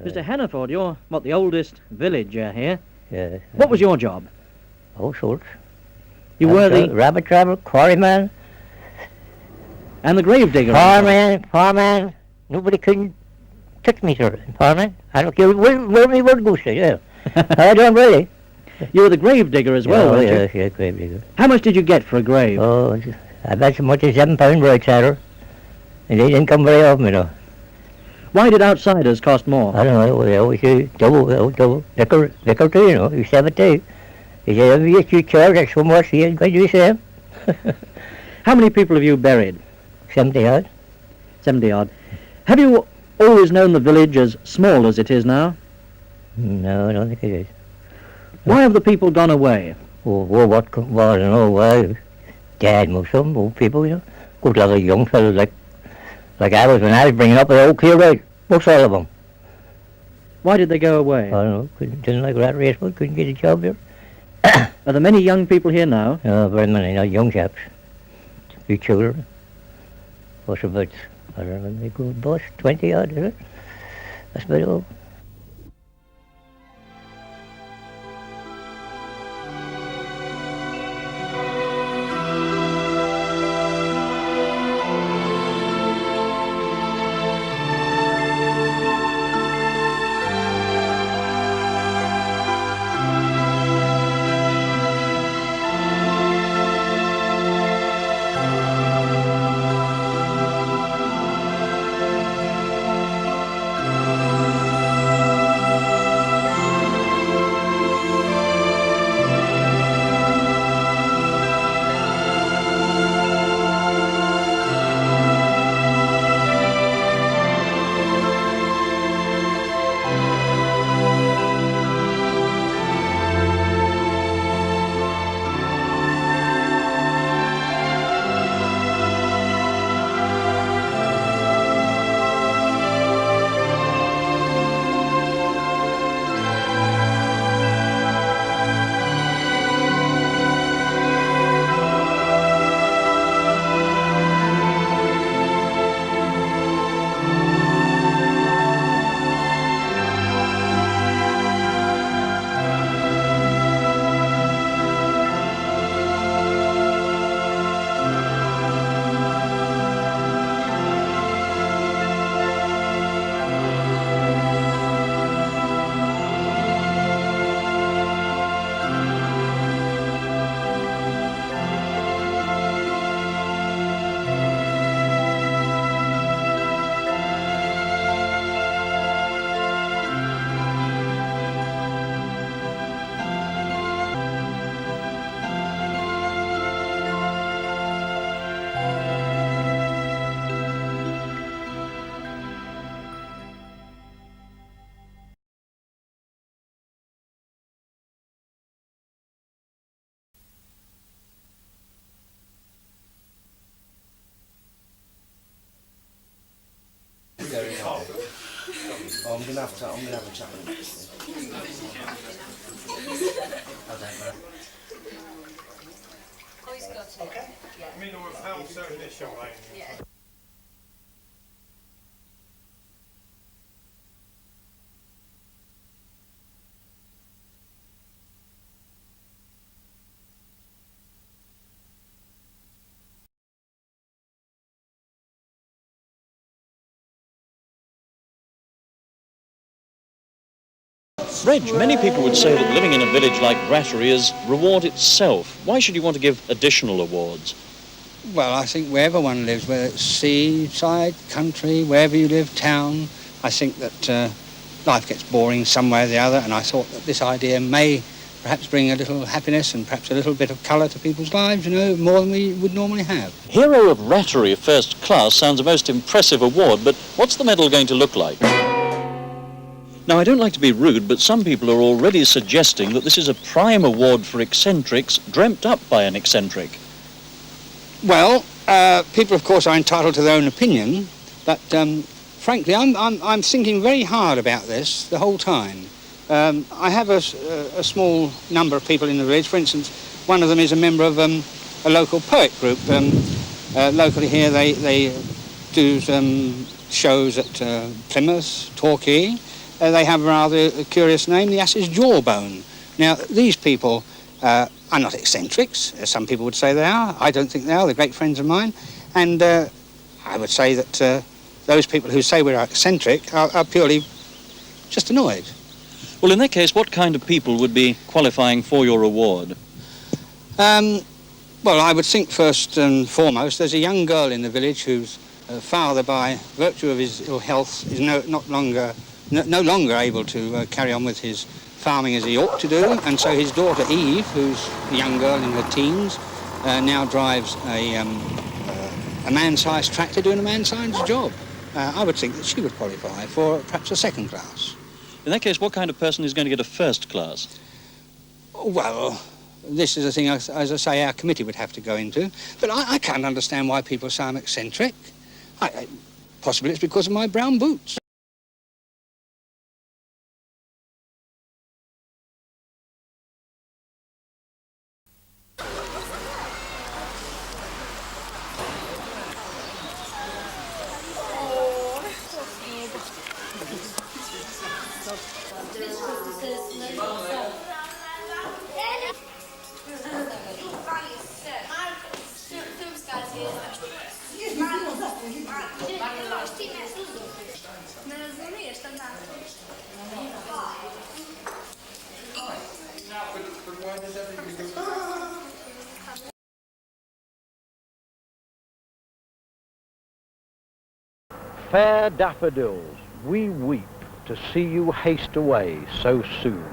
Mr. Hannaford, you're, the oldest villager here. Yeah. What was your job? All sorts. You were the... rabbit trapper, quarryman. And the grave digger. Farman. Nobody couldn't touch me, sir. Farman. I don't care where me word goes to, yeah. I don't really. You were the grave digger as well, weren't you? Yeah, grave digger. How much did you get for a grave? Oh, I bet so much as £7 right, sir. And they didn't come very often, you know. Why did outsiders cost more? I don't know, they always say double. Liquor too, you know, you save it too. He said, if you charge that so much, he ain't going to do the same. How many people have you buried? 70 odd. 70 odd. Have you always known the village as small as it is now? No, I don't think it is. Why have the people gone away? Well, I don't know, why? Dead, most of them, old people, you know. Good lot of young fellas like I was when I was bringing up the old clear right. Most all of them. Why did they go away? I don't know, didn't like Rattery, couldn't get a job here. Are there many young people here now? No, very many, not young chaps. A few children. What's about, I don't know, they go bus, 20 odd, is it? That's about all. I'm gonna have a chat with him. I don't know. Oh, he's got it. Okay. Yeah. I mean, how certain this young lady? Yeah. Reg, many people would say that living in a village like Rattery is reward itself. Why should you want to give additional awards? Well, I think wherever one lives, whether it's seaside, country, wherever you live, town, I think that life gets boring some way or the other, and I thought that this idea may perhaps bring a little happiness and perhaps a little bit of colour to people's lives, you know, more than we would normally have. Hero of Rattery First Class sounds a most impressive award, but what's the medal going to look like? Now, I don't like to be rude, but some people are already suggesting that this is a prime award for eccentrics dreamt up by an eccentric. Well, people, of course, are entitled to their own opinion, but frankly, I'm thinking very hard about this the whole time. I have a small number of people in the village. For instance, one of them is a member of a local poet group. Locally here, they do some shows at Plymouth, Torquay, they have a rather curious name, the ass's jawbone. Now, these people are not eccentrics, as some people would say they are. I don't think they are. They're great friends of mine. And I would say that those people who say we're eccentric are purely just annoyed. Well, in that case, what kind of people would be qualifying for your award? Well, I would think first and foremost there's a young girl in the village whose father, by virtue of his ill health, is no longer able to carry on with his farming as he ought to do, and so his daughter Eve, who's a young girl in her teens, now drives a man-sized tractor doing a man-sized job. I would think that she would qualify for perhaps a second class. In that case, what kind of person is going to get a first class? Well, this is a thing, as I say, our committee would have to go into. But I can't understand why people say I'm eccentric. Possibly it's because of my brown boots. Fair daffodils, we weep to see you haste away so soon.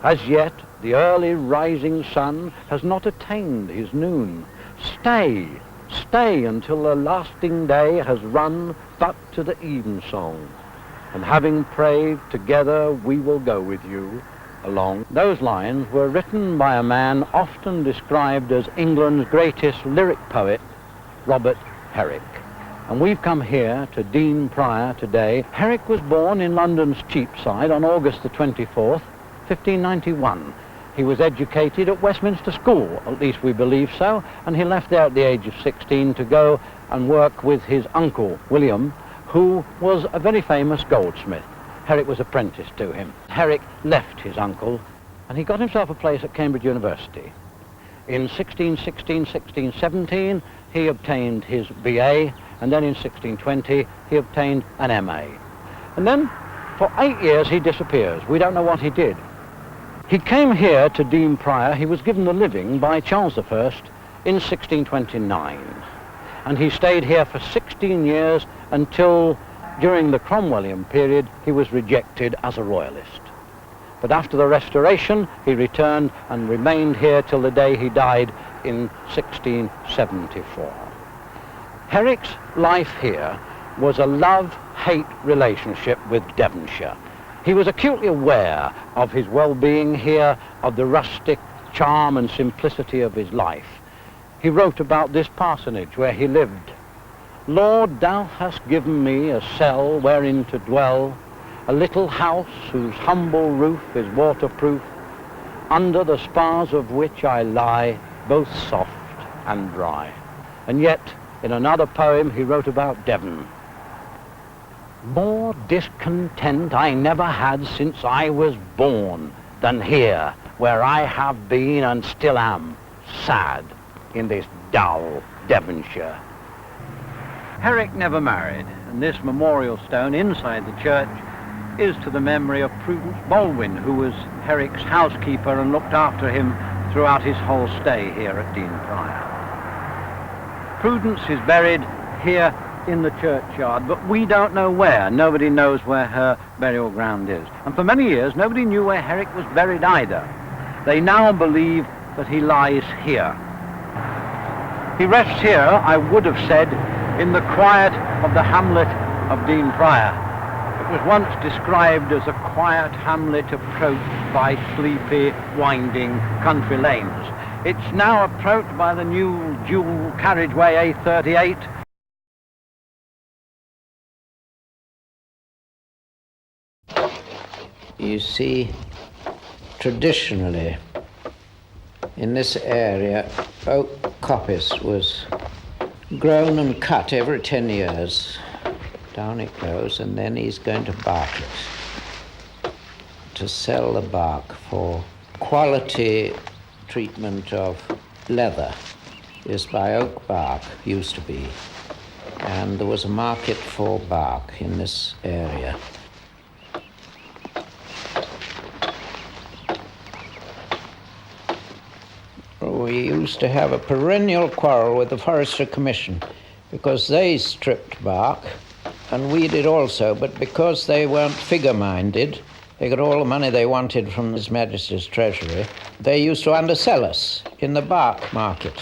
As yet the early rising sun has not attained his noon. Stay, stay until the lasting day has run but to the evensong. And having prayed together, we will go with you along. Those lines were written by a man often described as England's greatest lyric poet, Robert Herrick. And we've come here to Dean Prior today. Herrick was born in London's Cheapside on August the 24th, 1591. He was educated at Westminster School, at least we believe so, and he left there at the age of 16 to go and work with his uncle, William, who was a very famous goldsmith. Herrick was apprenticed to him. Herrick left his uncle, and he got himself a place at Cambridge University. In 1616, 1617, he obtained his BA, and then in 1620 he obtained an MA. And then for 8 years he disappears. We don't know what he did. He came here to Dean Prior. He was given the living by Charles I in 1629. And he stayed here for 16 years until, during the Cromwellian period, he was rejected as a royalist. But after the Restoration, he returned and remained here till the day he died in 1674. Herrick's life here was a love-hate relationship with Devonshire. He was acutely aware of his well-being here, of the rustic charm and simplicity of his life. He wrote about this parsonage where he lived. Lord, thou hast given me a cell wherein to dwell, a little house whose humble roof is waterproof, under the spars of which I lie, both soft and dry. And yet, in another poem, he wrote about Devon. More discontent I never had since I was born than here, where I have been and still am, sad in this dull Devonshire. Herrick never married, and this memorial stone inside the church is to the memory of Prudence Baldwin, who was Herrick's housekeeper and looked after him throughout his whole stay here at Dean Prior. Prudence is buried here in the churchyard, but we don't know where. Nobody knows where her burial ground is. And for many years, nobody knew where Herrick was buried either. They now believe that he lies here. He rests here, I would have said, in the quiet of the hamlet of Dean Prior. It was once described as a quiet hamlet approached by sleepy, winding country lanes. It's now approached by the new dual carriageway A38. You see, traditionally, in this area, oak coppice was grown and cut every 10 years. Down it goes, and then he's going to bark it. to sell the bark for quality treatment of leather is by oak bark, used to be. And there was a market for bark in this area. We used to have a perennial quarrel with the Forestry Commission because they stripped bark, and we did also, but because they weren't figure-minded, they got all the money they wanted from His Majesty's Treasury, they used to undersell us in the bark market.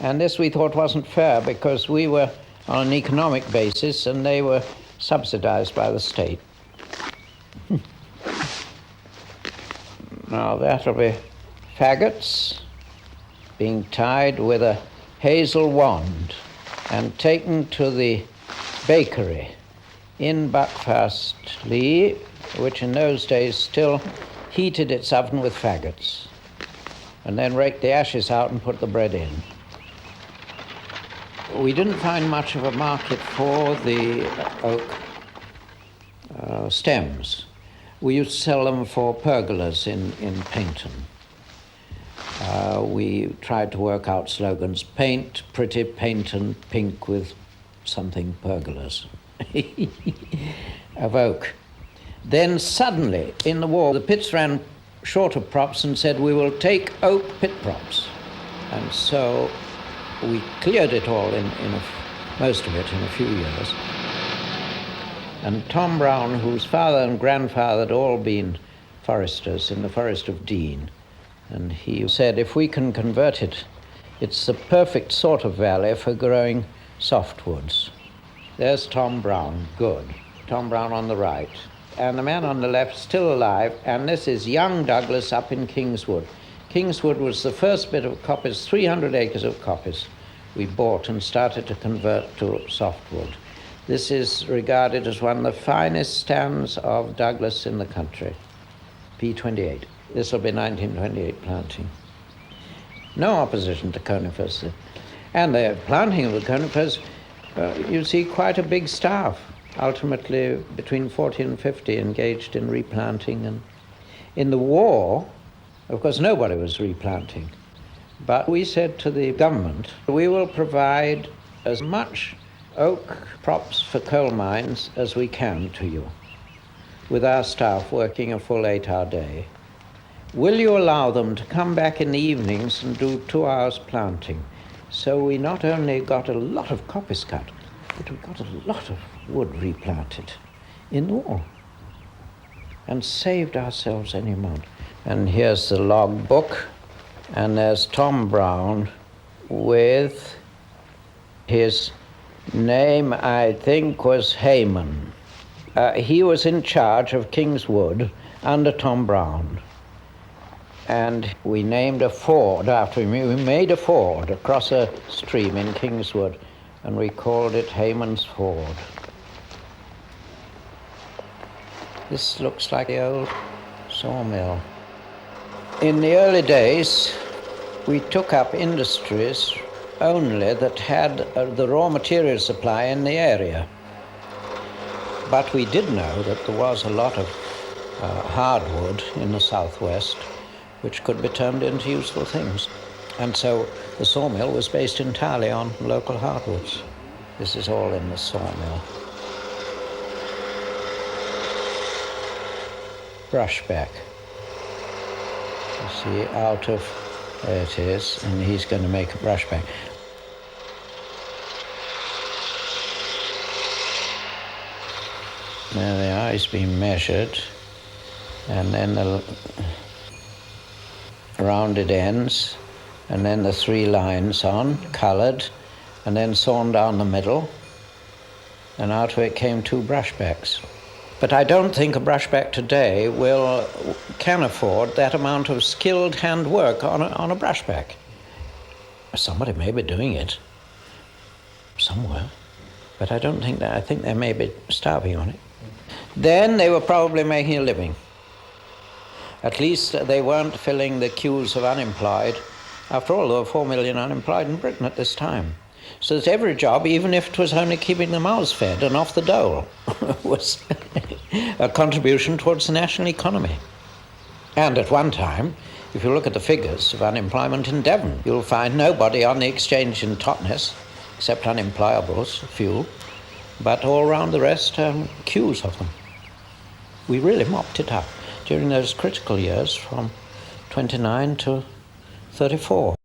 And this we thought wasn't fair because we were on an economic basis and they were subsidized by the state. Now that'll be faggots being tied with a hazel wand and taken to the bakery in Buckfast Lee, which in those days still heated its oven with faggots, and then raked the ashes out and put the bread in. We didn't find much of a market for the oak stems. We used to sell them for pergolas in Paynton. We tried to work out slogans: paint, pretty, Paynton, pink with something, pergolas of oak. Then suddenly, in the war, the pits ran short of props and said, we will take oak pit props. And so we cleared it all, most of it, in a few years. And Tom Brown, whose father and grandfather had all been foresters in the Forest of Dean, and he said, if we can convert it, it's the perfect sort of valley for growing softwoods. There's Tom Brown, good. Tom Brown on the right. And the man on the left, still alive, and this is young Douglas up in Kingswood. Kingswood was the first bit of coppice, 300 acres of coppice we bought and started to convert to softwood. This is regarded as one of the finest stands of Douglas in the country, P28. This will be 1928 planting. No opposition to conifers. And the planting of the conifers, you see quite a big staff, ultimately between 40 and 50 engaged in replanting. And in the war, of course, nobody was replanting. But we said to the government, we will provide as much oak props for coal mines as we can to you, with our staff working a full 8-hour day. Will you allow them to come back in the evenings and do 2 hours planting? So we not only got a lot of coppice cut, but we got a lot of wood replanted in the war and saved ourselves any amount. And here's the log book, and there's Tom Brown with his name, I think, was Hayman. He was in charge of Kingswood under Tom Brown. And we named a ford after him. We made a ford across a stream in Kingswood, and we called it Hayman's Ford. This looks like the old sawmill. In the early days, we took up industries only that had the raw material supply in the area. But we did know that there was a lot of hardwood in the southwest which could be turned into useful things. And so the sawmill was based entirely on local hardwoods. This is all in the sawmill. Brushback. You see, out of, there it is, and he's going to make a brushback. There they are, it's been measured, and then the rounded ends, and then the 3 lines on, coloured, and then sawn down the middle, and out of it came 2 brushbacks. But I don't think a brushback today can afford that amount of skilled hand work on a brushback. Somebody may be doing it somewhere, but I don't think that. I think they may be starving on it. Then they were probably making a living. At least they weren't filling the queues of unemployed. After all, there were 4 million unemployed in Britain at this time. So that every job, even if it was only keeping the mouths fed and off the dole, was a contribution towards the national economy. And at one time, if you look at the figures of unemployment in Devon, you'll find nobody on the exchange in Totnes, except unemployables, a few, but all around the rest, queues of them. We really mopped it up during those critical years from 29 to 34.